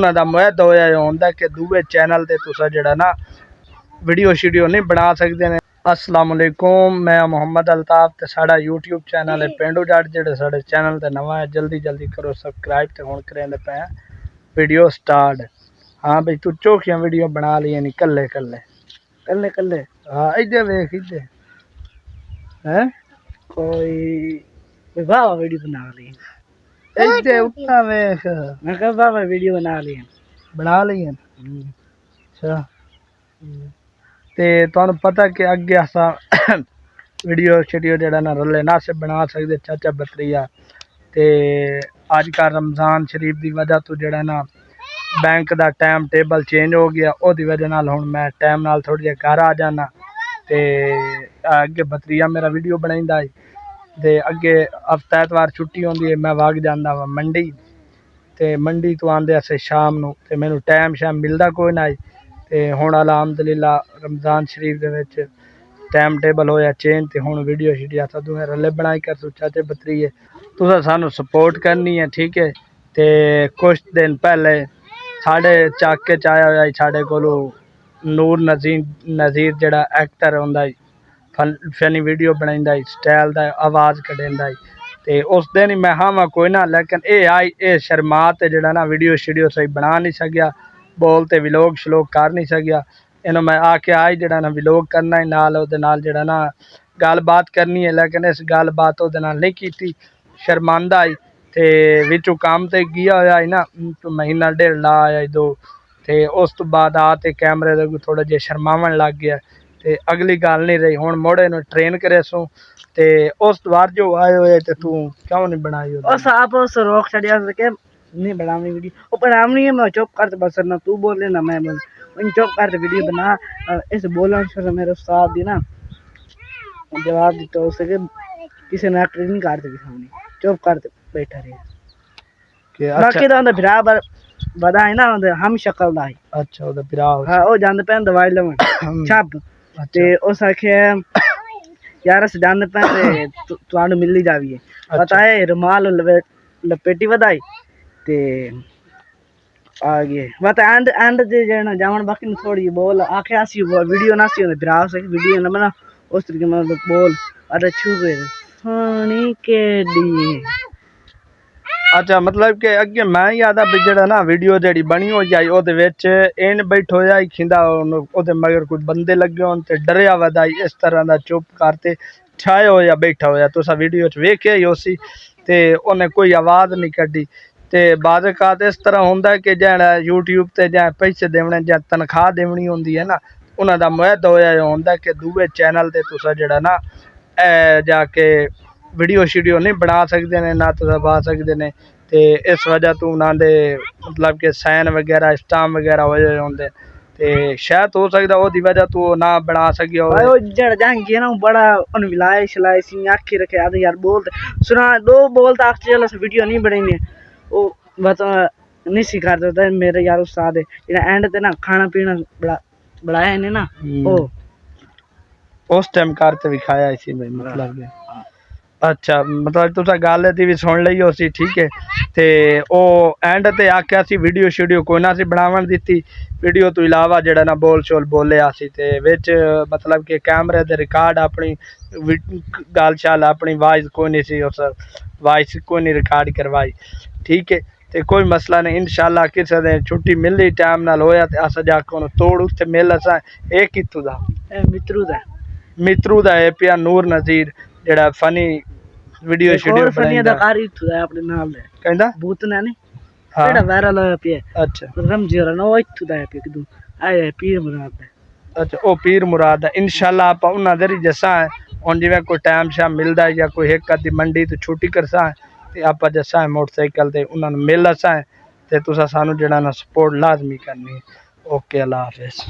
उन्हां दा मुआहदा होया होंदा कि दूए चैनल ते तुसा जेड़ा ना वीडियो शीडियो नहीं बना सकदे ने। अस्सलाम वालेकुम, मैं मोहम्मद अल्ताफ ते साड़ा यूट्यूब चैनल है पेंडू जट। जेड़े साड़े चैनल ते नवा है जल्दी जल्दी करो सब्सक्राइब ते हुण करेंदे पे वीडियो स्टार्ट। हाँ भाई तू चोखियां वीडियो बना ली नहीं कल्ले कल्ले कल्ले कल्ले। हाँ इधर देख इधर है कोई वाह वीडियो बना ली इधर उतना देख मैं कह वाह वीडियो बना ली है। अच्छा ते तुहानू पता कि अगे असा वीडियो शीडियो जेड़ा ना रले ना से बना सकते चाचा बतरिया। ते अजकल रमज़ान शरीफ की वजह तो जेड़ा ना बैंक का टाइम टेबल चेंज हो गया। ओदी वजह नाल हुण मैं टाइम नाल थोड़ी जी घर आ जाना ते अगे बतरिया मेरा वीडियो बनाइंदा है ते अगे हफ्ता एतवार छुट्टी होंदी है मैं वग जांदा वा मंडी ते मंडी तो आंदे असे शाम नू ते मैनू टाइम शाम मिलदा कोई ना। ते हुण अलहमदुलिल्लाह रमज़ान शरीफ दे विच टाइम टेबल होया चेंज ते हुण वीडियो शीडियो असां दोवें रले बनाई कर चाचे बतरिए तुसां सानू सपोर्ट करनी है ठीक है। ते कुछ दिन पहले साढ़े चाके च आया होया साढ़े कोलों नूर नज़ीर जेड़ा एक्टर होंदा फनी वीडियो बनाइंदा स्टाइल दा आवाज़ कढेंदा ते उस दिन ही मैं हाँ कोई ना लेकिन ये शर्मा ते जेड़ा ना वीडियो शीडियो सही बना नहीं सकिया बोल ते विलोग शलोग कर नहीं सकिया। इन्हों मैं आके आई जेड़ा ना विलोग करना ही नाल ओदे नाल जेड़ा ना गल बात करनी है लेकिन इस गल बात ओदे नाल नहीं कीती शर्मांदा आई ते विचों काम ते गया होया है ना महीना डेढ़ ला आया दो ते उस तो बाद आते कैमरे दे थोड़ा जे शर्मावन लग गया ते अगली गल नहीं रही। हुण मोड़े नु ट्रेन करे सो ते उस बार जो आए हुए ते तू क्यों नहीं बनाई उस आप उस रोक छड़िया के नहीं बनावनी वीडियो ओ बनावनी है मैं चुप कर बस ना तू बोले ना मैं बोल चुप कर वीडियो बना इस बोलने से मेरे साथ दी ना जवाब दिता उसे के किसी ने एक्टिंग नहीं करते दिखावनी चुप कर बैठा रहे के अच्छा बाकी तो भरा बदा है ना हम शक्ल दा है। अच्छा ओदा भरा हां ओ जांदे पैन दवाई लवन छप ते उस आखे यार अस जांदे पैन ते तुहानू मिल जावी है पता है रुमाल लपेटी वदाई ते आ गए बट एंड जे जाना जावन बाकी थोड़ी बोल आखे आसी वीडियो ना सी भरा से वीडियो ना बना उस तरीके में बोल अरे छू गए सोनी के दी। अच्छा मतलब कि अगे मैं याद आ जेड़ा ना वीडियो जेड़ी बनी हो जाए ओदे विच इन बैठो जाए खिंदा ओदे मगर कोई बंदे लगे होन ते डरिया वदाई इस तरह दा चुप करते छाए हो या बैठा होया तुसा वीडियो च वेखिया ही उसी ते ओने कोई आवाज़ नहीं कड्डी ते बाज़ इस तरह होंदा कि जेड़ा यूट्यूब ते जां पैसे देवने जां तनख्वाह देवनी होंदी है ना उन्हां दा मुआहदा होया होंदा कि दूए चैनल ते तुसा जेड़ा ना जाके वीडियो शीडियो नहीं बना सकते ने ना तुसा पा सकते ने ते इस वजह तो उन्हां दे मतलब कि साइन वगैरह स्टाम वगैरह होए होंदे ते शायद हो सकदा ओदी वजह तो ना बना सकिया होवे। ओ जेड़ा जांगी है ना बड़ा उन विलाय शलाय सी आंखें रखे आदे यार बोल सुना दो बोलता आख चल वीडियो नहीं बनाई ओ बता नहीं सिखा देता मेरे यार उस्ताद है जेड़ा एंड ते ना खाना पीना बढ़ाया ने ना ओ उस टाइम करते विखाया इसी में मतलब अच्छा मतलब तुसा गल दी भी सुन लई हो सी ठीक है ते ओ एंड ते आख्या सी वीडियो शीडियो कोई ना सी बनावन दित्ती वीडियो तो इलावा जेड़ा ना बोल शोल बोले आसी ते विच मतलब कि कैमरे दे रिकॉर्ड अपनी गल शाल अपनी वाइस कोई नहीं सी उस वाइस कोई नहीं रिकॉर्ड करवाई ठीक है ते कोई मसला नहीं इंशाल्लाह किसी दिन छुट्टी मिली टाइम नाल होया ते अस जाके तोड़ उत्थे मिल असा ए कित्थू दा मित्रू दा है पिया नूर नज़ीर जेड़ा फनी वीडियो शीडियो फनी अदाकार इत्थू दा अपने नाल दे कहंदा भूत ने नहीं जेड़ा वायरल होया पिया अच्छा रमजी और नो इत्थू दा है पिया किदू आए पीर मुराद दा अच्छा ओ पीर मुराद दा इंशाल्लाह आप उन्हां दे जसा हुन जिवें कोई टाइम शाम मिलदा या कोई एक अद्धी मंडी तो छुट्टी करसा ते आप जसा मोटरसाइकिल ते उन्हां नु मिल असा ते तुसा सानू जेड़ा ना सपोर्ट लाजमी करनी। ओके अल्लाह हाफिज।